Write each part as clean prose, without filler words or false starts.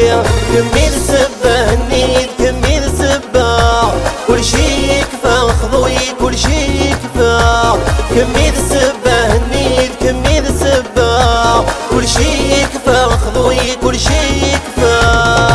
كير كمل سبه النيد كمل سبه كل شي يكفى خضوي كل شي يكفى كمل سبه النيد كمل سبه كل شي يكفى خضوي كل شي يكفى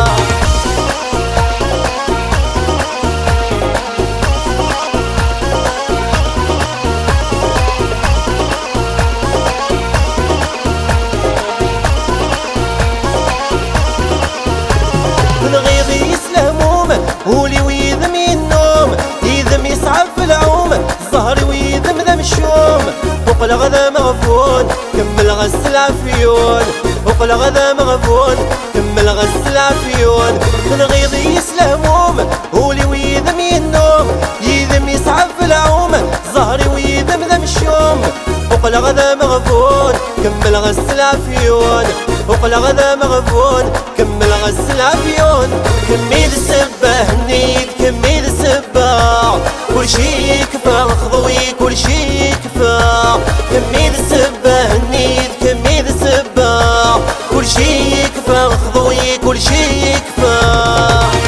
ولي ويذم النوم يذم يصعب في العوم الظهر ويذم ذم الشوم فوق الغدا مغفون كمل غسل عفيون فوق الغدا مغفون كمل غسل عفيون من غيظ يسلموم ولي ويذم النوم يذم يصعب في العوم الظهر ويذم ذم الشوم فوق الغدا مغفون كمل غسل عفيون فوق الغدا مغفون كمل غسل عفيون كمل سبه النيد كمل سبه كل شي يكفى خضوي كل شي يكفى كمل سبه النيد كمل سبه كل شي يكفى خضوي كل شي يكفى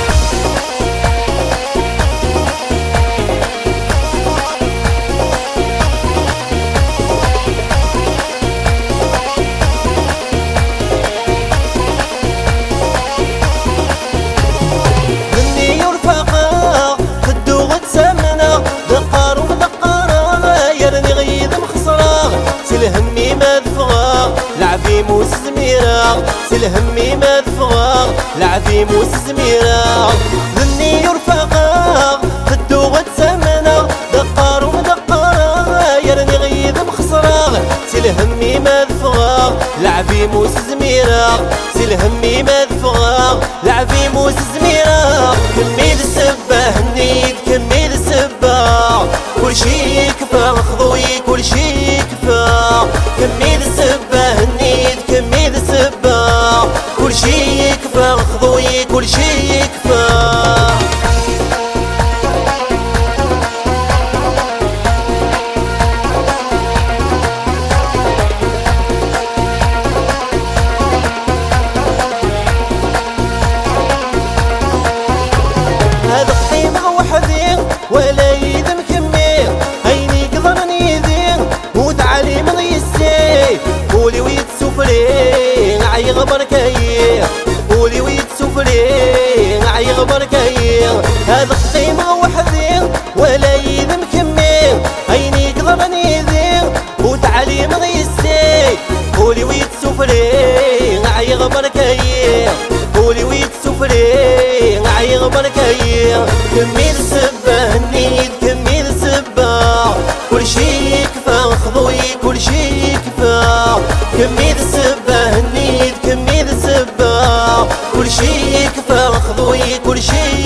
سلهمي مدفغا لعفيم وسزميرا سلهمي مدفغا لعفيم وسزميرا ذني يرفقا خدو غتسمنا دقار ومدقارا يرني غيظ مخسرا سلهمي مدفغا لعفيم وسزميرا سلهمي مدفغا لعفيم وسزميرا كمل سبه النيد كمل سبه كل شي يكفى خضوي كل شي يكفى كمل سبه النيد كمل سبه كل شي يكفى خضوي كل شي يكفى هذا قيمة وحدي ولا يدم كمير هيني قدرني ذين وتعليم ضيسي قولي ويتسفلي نعي غبر كير قولي ويتسفلي نعي غبر كير هذا قيمة وحدي ولا يدم كمير هيني قدرني ذين وتعليم ضيسي قولي ويتسفلي نعي غبر كير قولي ويتسفلي نعي غبر كير كمل سبه النيد كمل سبه كل شي يكفى خضوي كل شي يكفى كمل سبه النيد كمل سبه كل شي يكفى خضوي كل شي